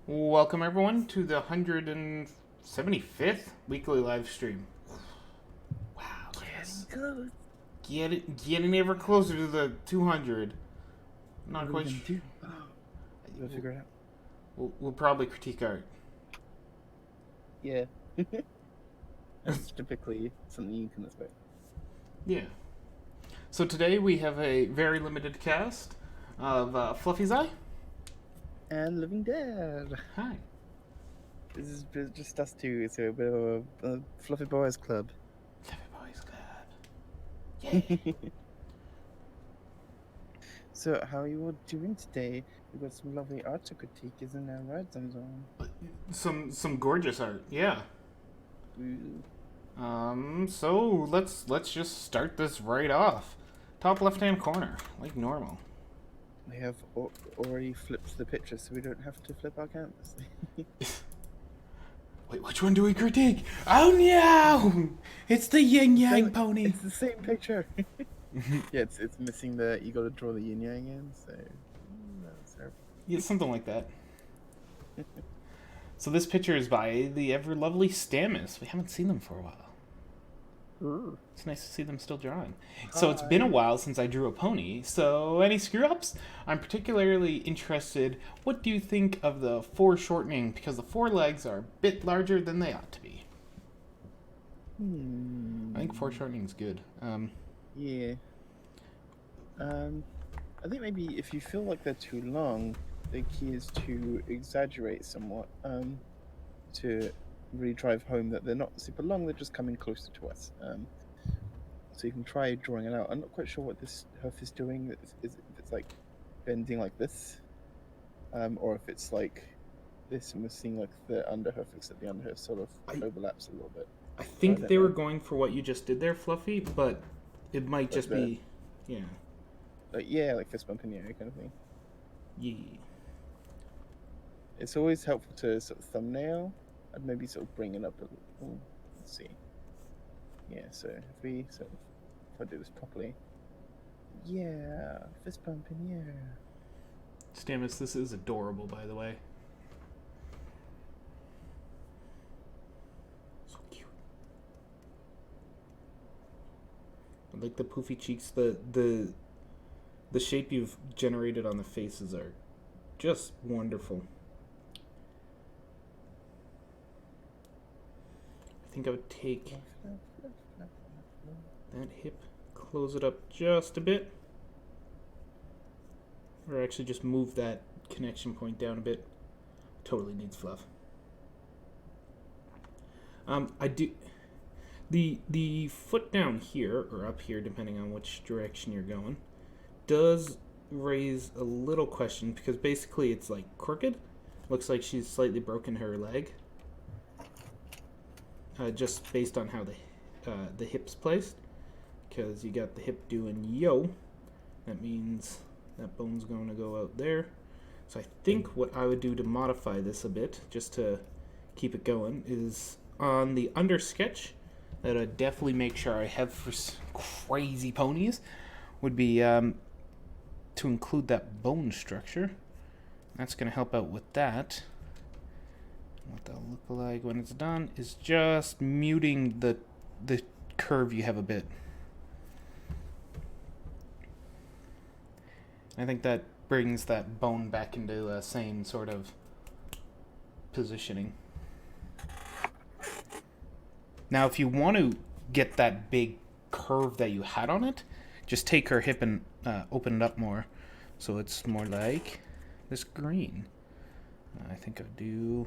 Welcome everyone to the 175th weekly live stream. Wow, Getting Chris. close. Getting ever closer to the 200. What Not are we quite gonna sure. do? We'll figure it out. We'll probably critique art. Yeah. That's typically something you can expect. Yeah. So today we have a very limited cast of Fluffy's Eye. And Living Dead. Hi. This is just us two. It's a bit of a fluffy boys club. Fluffy Boys Club. Yeah. So, how are you all doing today? We've got some lovely art to critique, isn't that right, Zamzam? Some gorgeous art. Yeah. Ooh. So let's just start this right off. Top left-hand corner, like normal. We have already flipped the picture, so we don't have to flip our canvas. Wait, which one do we critique? Oh no! It's the yin yang pony. It's the same picture. Yeah, it's missing the. You got to draw the yin yang in, so that's terrible. Yeah, something like that. So this picture is by the ever lovely Stamus. We haven't seen them for a while. Ooh. It's nice to see them still drawing. So it's been a Hi. while since I drew a pony. So any screw ups? I'm particularly interested. What do you think of the foreshortening? Because the forelegs are a bit larger than they ought to be. I think foreshortening is good. Yeah. I think maybe if you feel like they're too long, the key is to exaggerate somewhat. To really drive home that they're not super long; they're just coming closer to us. So you can try drawing it out. I'm not quite sure what this hoof is doing. If it's like bending like this, or if it's like this, and we're seeing like the underhoof, except the underhoof sort of overlaps a little bit. I So I think don't they were know. going for what you just did there, Fluffy, but it might Like just be, yeah. like fist bump in the air kind of thing. Yeah. It's always helpful to sort of thumbnail and maybe sort of bring it up a little. Let's see. Yeah, so if I do this properly. Yeah, fist bump in the air. Stamus, this is adorable, by the way. So cute. I like the poofy cheeks. The shape you've generated on the faces are just wonderful. I think I would take that hip, close it up just a bit, or actually just move that connection point down a bit. Totally needs fluff. I do the foot down here or up here, depending on which direction you're going, does raise a little question because basically it's like crooked. Looks like she's slightly broken her leg, just based on how the hip's placed. Because you got the hip doing yo, that means that bone's going to go out there. So I think what I would do to modify this a bit, just to keep it going, is on the under sketch that I'd definitely make sure I have for crazy ponies would be to include that bone structure. That's going to help out with that. What that'll look like when it's done is just muting the curve you have a bit. I think that brings that bone back into the same sort of positioning. Now, if you want to get that big curve that you had on it, just take her hip and open it up more so it's more like this green. I think I'll do...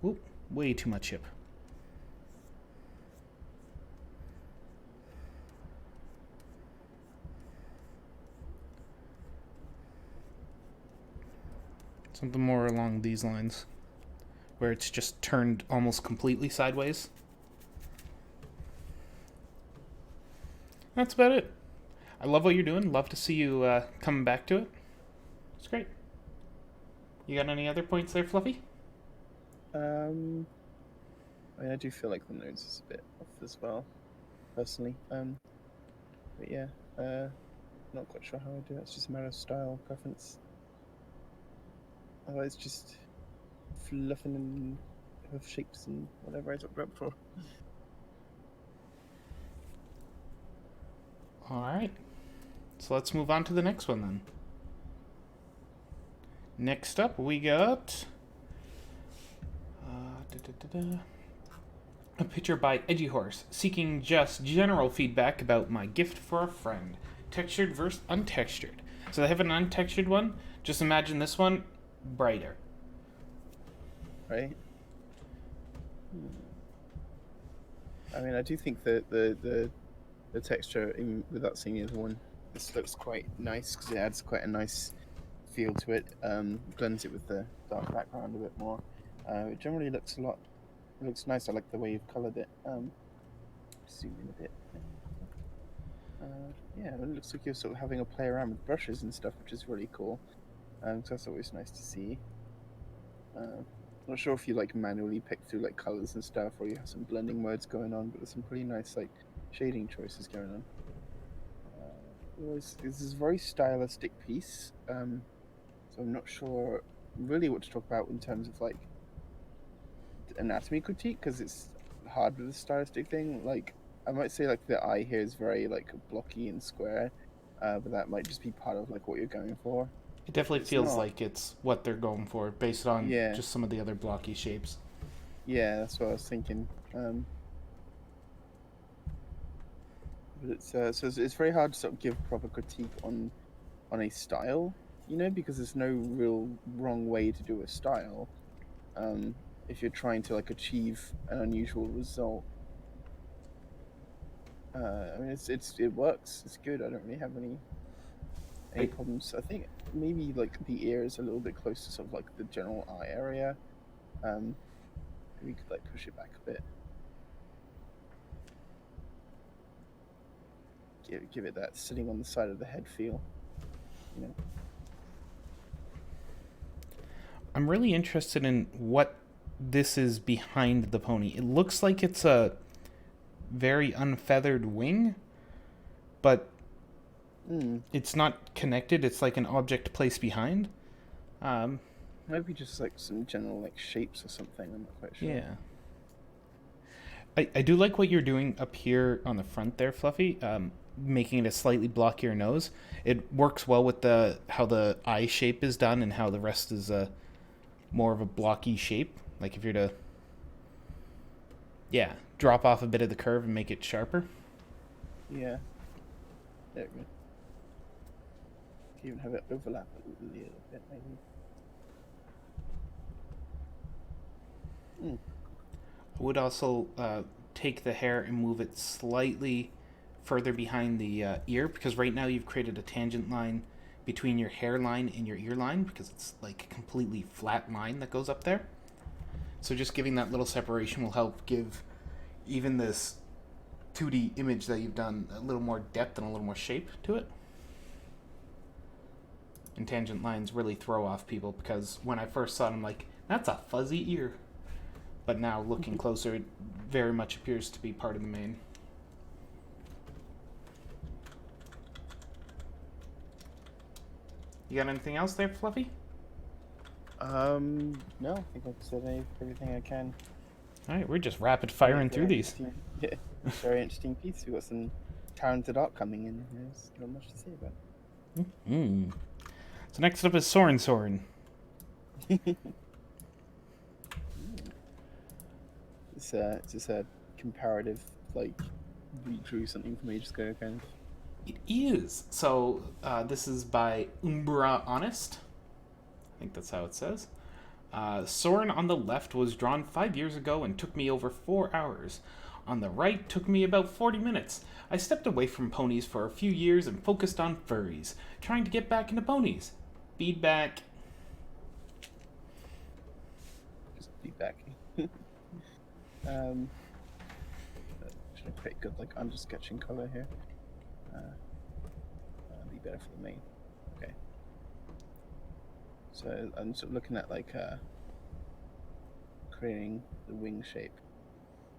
Whoop, way too much hip. Something more along these lines, where it's just turned almost completely sideways. That's about it. I love what you're doing. Love to see you coming back to it. It's great. You got any other points there, Fluffy? I mean, I do feel like the nose is a bit off as well, personally. But yeah, not quite sure how I do it. It's just a matter of style preference. Otherwise, just fluffing and hoof shapes and whatever I talked about before. All right. So let's move on to the next one then. Next up, we got a picture by Edgy Horse, seeking just general feedback about my gift for a friend. Textured versus untextured. So they have an untextured one. Just imagine this one brighter. Right? I mean, I do think that the texture, even without seeing the other one, this looks quite nice because it adds quite a nice feel to it. Blends it with the dark background a bit more. It generally looks a lot. It looks nice. I like the way you've coloured it. Zoom in a bit. Yeah, it looks like you're sort of having a play around with brushes and stuff, which is really cool. So that's always nice to see. Not sure if you like manually pick through like colors and stuff, or you have some blending modes going on, but there's some pretty nice like shading choices going on. This is a very stylistic piece, so I'm not sure really what to talk about in terms of like anatomy critique, because it's hard with the stylistic thing. Like I might say like the eye here is very like blocky and square, but that might just be part of like what you're going for. It definitely It's feels not. like it's what they're going for based on Yeah, just some of the other blocky shapes. yeah, that's what I was thinking. But it's very hard to sort of give proper critique on a style, because there's no real wrong way to do a style. If you're trying to like achieve an unusual result, I mean, it works. It's good. I don't really have any problems. I think maybe like the ear is a little bit close to sort of like the general eye area. Maybe you could like push it back a bit. Give it that sitting on the side of the head feel, I'm really interested in what this is behind the pony. It looks like it's a very unfeathered wing, but it's not connected. It's like an object placed behind. Maybe just like some general like shapes or something. I'm not quite sure. Yeah. I do like what you're doing up here on the front there, Fluffy. Making it a slightly blockier nose. It works well with how the eye shape is done and how the rest is more of a blocky shape. Like if you're to, drop off a bit of the curve and make it sharper. Yeah. There we go. Even have it overlap a little bit, maybe. I would also take the hair and move it slightly further behind the ear, because right now you've created a tangent line between your hairline and your ear line, because it's like a completely flat line that goes up there. So just giving that little separation will help give even this 2D image that you've done a little more depth and a little more shape to it. And tangent lines really throw off people, because when I first saw it, I'm like, that's a fuzzy ear. But now looking closer, it very much appears to be part of the mane. You got anything else there, Fluffy? No, I think I've said everything I can. All right, we're just rapid firing through these. Yeah, very interesting piece. We've got some talented art coming in. There's not much to say about it. Mm-hmm. So next up is Soren Soren. It's just a comparative, like, redrew something from ages ago, kind of. It is. So this is by Umbra Honest. I think that's how it says. Soren on the left was drawn 5 years ago and took me over 4 hours. On the right took me about 40 minutes. I stepped away from ponies for a few years and focused on furries, trying to get back into ponies. Feedback. Just feedback. Should I pick good like under sketching color here? Be better for the main. Okay. So I'm sort of looking at like creating the wing shape.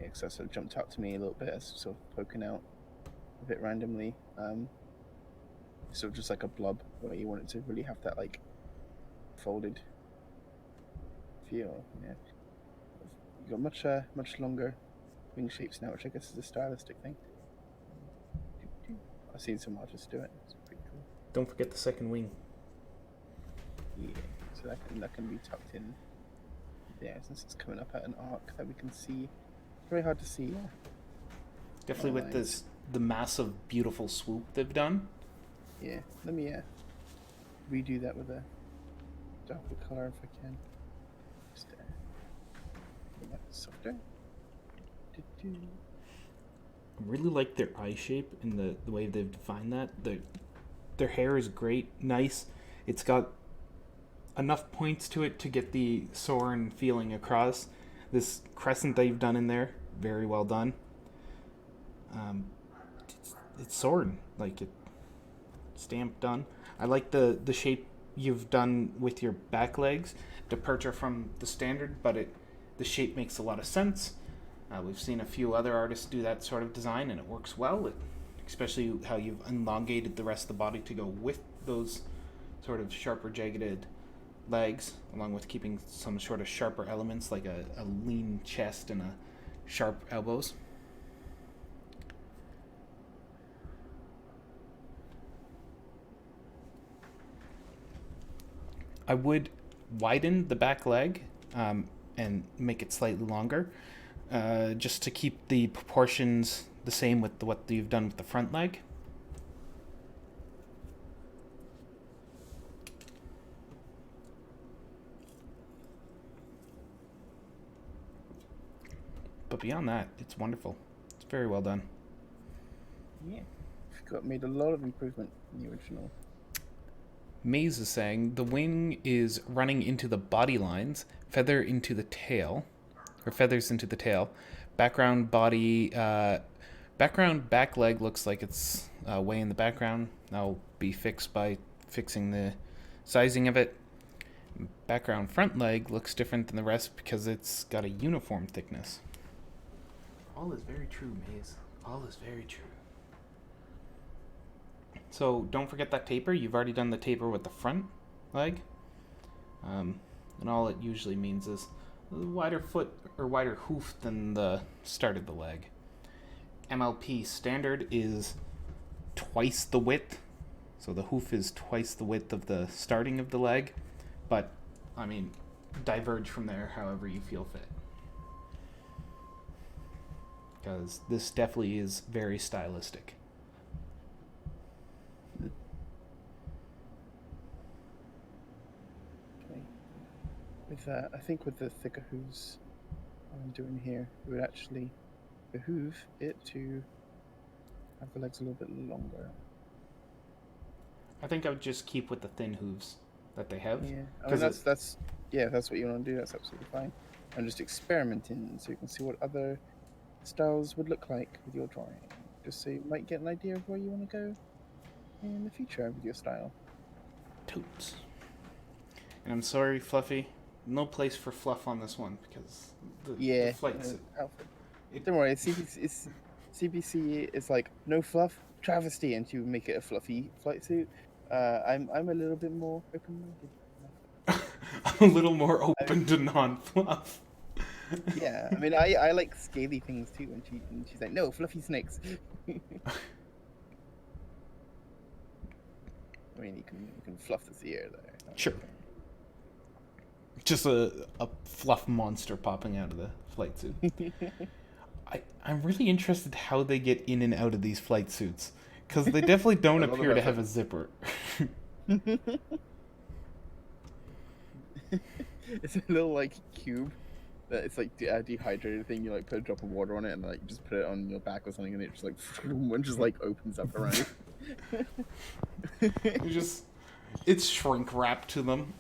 Yeah, because that sort of jumped out to me a little bit as sort of poking out a bit randomly. Sort of just like a blob where you want it to really have that like folded feel. Yeah, you got much longer wing shapes now, which I guess is a stylistic thing. I've seen some artists do it. It's pretty cool. Don't forget the second wing. Yeah, so that can be tucked in there since it's coming up at an arc that we can see. It's very hard to see. Yeah. Definitely with Lines. the massive, beautiful swoop they've done. Yeah, let me redo that with a darker color if I can. Just make that softer. Do-do. I really like their eye shape and the way they've defined that. Their hair is great, nice. It's got enough points to it to get the Soren feeling across. This crescent they've done in there, very well done. It's Soren, like it stamped done. I like the shape you've done with your back legs, departure from the standard, but the shape makes a lot of sense. We've seen a few other artists do that sort of design, and it works well. Especially how you've elongated the rest of the body to go with those sort of sharper, jagged legs, along with keeping some sort of sharper elements like a lean chest and a sharp elbows. I would widen the back leg and make it slightly longer, just to keep the proportions the same with what you've done with the front leg. But beyond that, it's wonderful. It's very well done. Yeah, made a lot of improvement in the original. Maze is saying the wing is running into the body lines, feather into the tail, or feathers into the tail. Background body, background back leg looks like it's way in the background. That'll be fixed by fixing the sizing of it. Background front leg looks different than the rest because it's got a uniform thickness. All is very true, Maze. All is very true. So don't forget that taper. You've already done the taper with the front leg. And all it usually means is a wider foot or wider hoof than the start of the leg. MLP standard is twice the width. So the hoof is twice the width of the starting of the leg. But, I mean, diverge from there however you feel fit. Because this definitely is very stylistic. I think with the thicker hooves I'm doing here, it would actually behoove it to have the legs a little bit longer. I think I would just keep with the thin hooves that they have. Yeah, I mean, that's what you want to do. That's absolutely fine. I'm just experimenting so you can see what other styles would look like with your drawing, just so you might get an idea of where you want to go in the future with your style. Totes. And I'm sorry, Fluffy. No place for fluff on this one because the flights. Don't worry, CBC is like no fluff, travesty, and you make it a fluffy flight suit. I'm a little bit more open-minded. I'm a little more open to non-fluff. Yeah, I mean, I like scaly things too, and she's like, no, fluffy snakes. I mean, you can fluff this ear there. Sure. Just a fluff monster popping out of the flight suit. I'm really interested how they get in and out of these flight suits, because they definitely don't appear to have a zipper. It's a little like cube. It's like a dehydrated thing. You like put a drop of water on it and like just put it on your back or something, and it just like and just like opens up around. It's shrink wrap to them.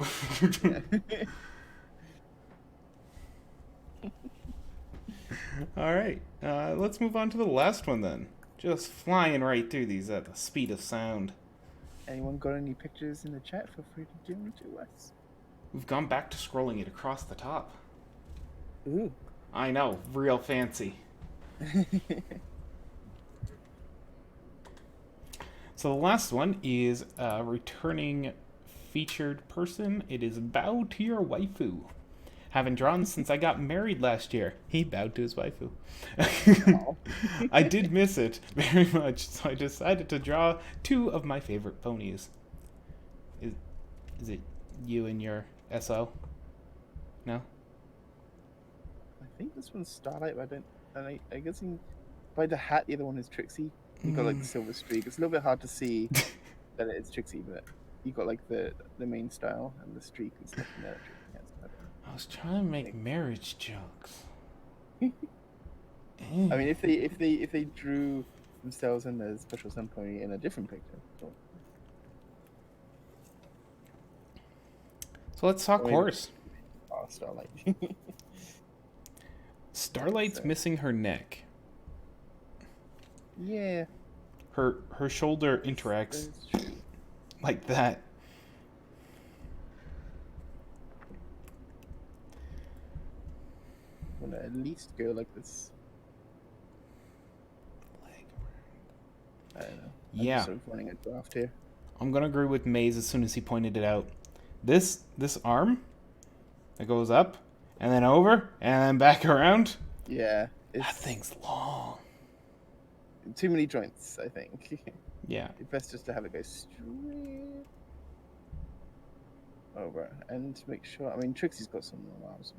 All right, let's move on to the last one then. Just flying right through these at the speed of sound. Anyone got any pictures in the chat? Feel free to give them to us. We've gone back to scrolling it across the top. Ooh. I know, real fancy. So the last one is a returning featured person. It is Bow to Your Waifu. Haven't drawn since I got married last year. He bowed to his waifu. Oh. I did miss it very much, so I decided to draw 2 of my favorite ponies. Is it you and your SO? No? I think this one's Starlight, but I don't. And I guess by the hat, the other one is Trixie. You got like the silver streak. It's a little bit hard to see that it's Trixie, but you got like the main style and the streak and stuff in there. That Trixie has. I was trying to make marriage jokes. I mean, if they drew themselves and their special sun pony in a different picture. So, So let's talk horse. oh, Starlight. Starlight's missing her neck. Yeah. Her shoulder interacts like that. I'm gonna at least go like this. I don't know. Yeah. I'm sort of running a draft here. I'm gonna agree with Maze as soon as he pointed it out. This arm that goes up and then over and then back around. Yeah. That thing's long. Too many joints, I think. Yeah. It's best just to have it go straight over and make sure. I mean, Trixie's got some long arms.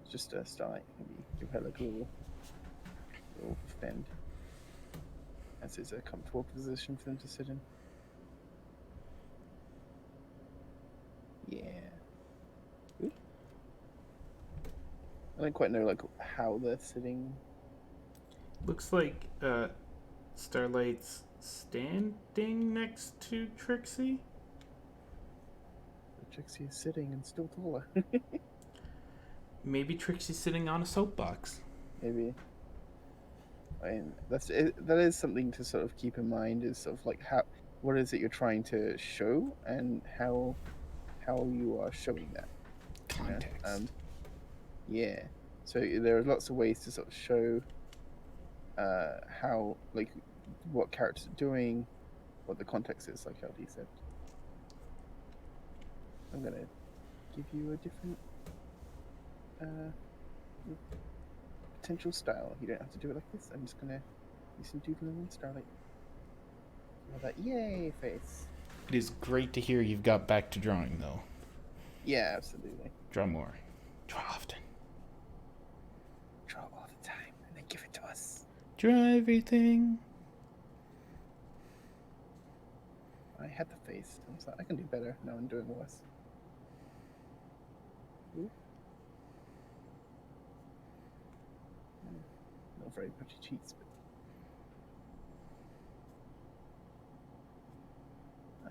It's just a Starlight. Maybe give her like a little bend. As it's a comfortable position for them to sit in. Yeah. Ooh. I don't quite know like how they're sitting. Looks like Starlight's standing next to Trixie. Trixie is sitting and still taller. Maybe Trixie's sitting on a soapbox. Maybe. I mean, that is something to sort of keep in mind. Is sort of like what is it you're trying to show, and how you are showing that. Context. Yeah. So there are lots of ways to sort of show how, like, what characters are doing, what the context is, like how Dee said. I'm gonna give you a different potential style. You don't have to do it like this. I'm just gonna do some doodling and Starlight. Have that yay face. It is great to hear you've got back to drawing, though. Yeah, absolutely. Draw more. Draw often. Draw all the time and then give it to us. Draw everything. I had the face. I was like, I can do better. Now I'm doing worse. Ooh. Not very pretty cheeks, but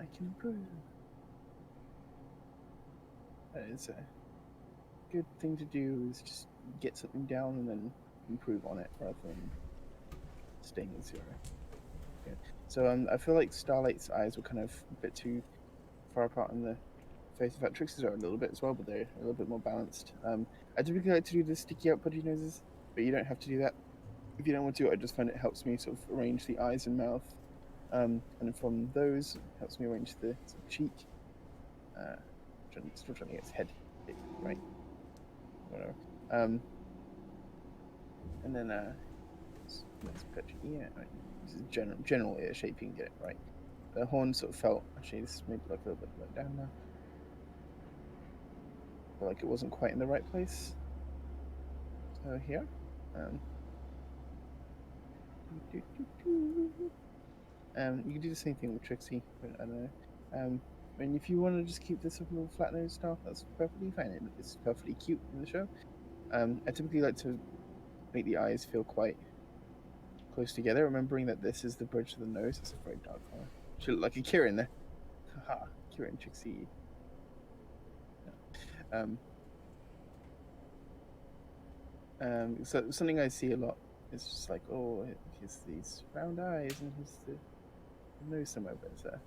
I can improve. That is a good thing to do, is just get something down and then improve on it rather than staying at 0. Okay. So I feel like Starlight's eyes were kind of a bit too far apart on the face. In fact, Trixie's are a little bit as well, but they're a little bit more balanced. I typically like to do the sticky out pudgy noses, but you don't have to do that if you don't want to. I just find it helps me sort of arrange the eyes and mouth, and from those it helps me arrange the sort of cheek. Still trying to get his head right, whatever. And then let's put ear. Right. This is general ear shape. You can get it right. The horn sort of felt, actually this maybe like a little bit low down now. Felt like it wasn't quite in the right place. So here. You can do the same thing with Trixie, but I don't know. I mean, if you want to just keep this little flat nose style, that's perfectly fine. It's perfectly cute in the show. I typically like to make the eyes feel quite close together, remembering that this is the bridge to the nose. It's a very dark color. She looked like a Kira in there. Haha, Kira and Trixie. So something I see a lot is just like, oh, here's these round eyes and here's the nose somewhere, but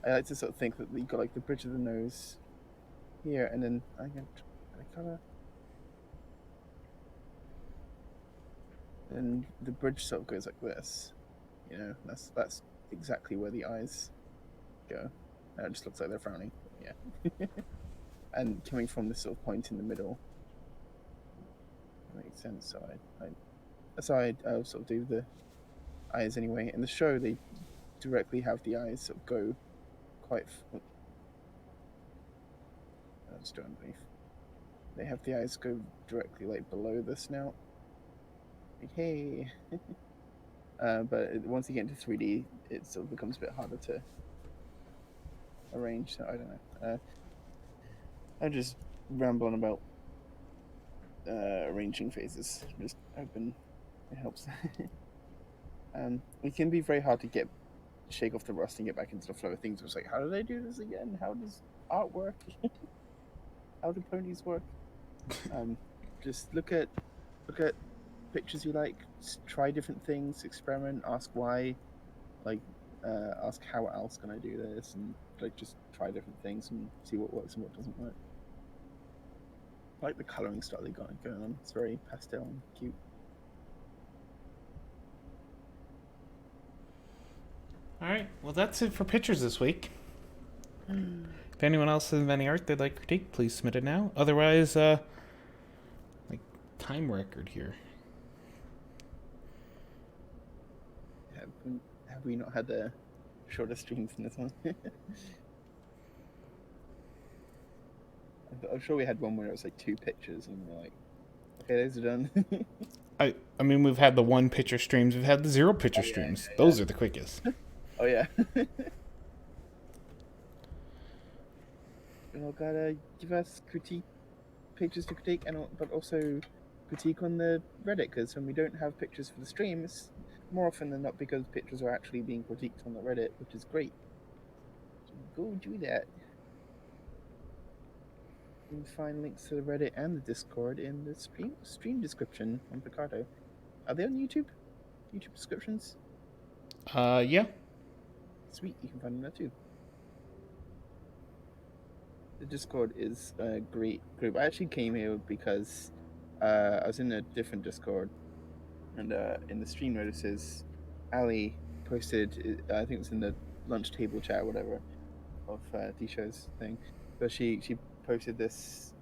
I like to sort of think that you got like the bridge of the nose here, and then I can color, and the bridge sort of goes like this. You know, that's exactly where the eyes go. It just looks like they're frowning. Yeah. and coming from this sort of point in the middle. That makes sense. So I'll sort of do the eyes anyway. In the show, they directly have the eyes sort of go quite. Let's do underneath. They have the eyes go directly like below the snout. Like, hey. But once you get into 3D, it sort of becomes a bit harder to arrange. So I don't know. I'm just rambling about arranging phases. Just hoping it helps. It can be very hard to shake off the rust and get back into the flow of things. It's like, how do they do this again? How does art work? How do ponies work? Just look at pictures you like. Try different things. Experiment. Ask why. Like, ask how else can I do this, and like just try different things and see what works and what doesn't work. I like the coloring style they got going on. It's very pastel and cute. All right. Well, that's it for pictures this week. If anyone else has any art they'd like to critique, please submit it now. Otherwise, like time record here. Have we not had a shorter streams than this one? I'm sure we had one where it was like 2 pictures and we're like, okay, those are done. I mean, we've had the 1 picture streams. We've had the 0 picture streams. Yeah. Those are the quickest. Oh, yeah. You all gotta give us pictures to critique, but also critique on the Reddit, because when we don't have pictures for the streams, more often than not because pictures are actually being critiqued on the Reddit, which is great. So go do that. You can find links to the Reddit and the Discord in the stream description on Picardo. Are they on YouTube? YouTube descriptions? Yeah. Sweet, you can find them there too. The Discord is a great group. I actually came here because I was in a different Discord, and in the stream notices, Ali posted, I think it was in the lunch table chat or whatever, of D-Show's thing, but she posted this,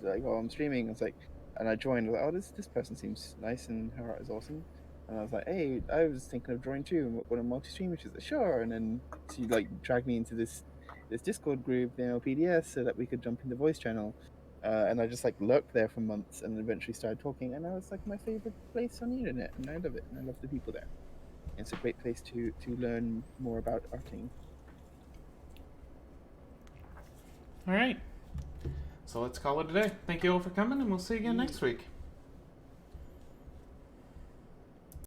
like, oh, I'm streaming. I was like, and I joined, I was like, oh, this person seems nice and her art is awesome. And I was like, hey, I was thinking of drawing too, and what a multi-stream, which is like, sure. And then she like dragged me into this Discord group, the MLPDS, so that we could jump in the voice channel. And I just like lurked there for months and eventually started talking, and now it's like my favorite place on the internet, and I love it, and I love the people there. It's a great place to learn more about arting. All right. So let's call it a day. Thank you all for coming, and we'll see you again next week.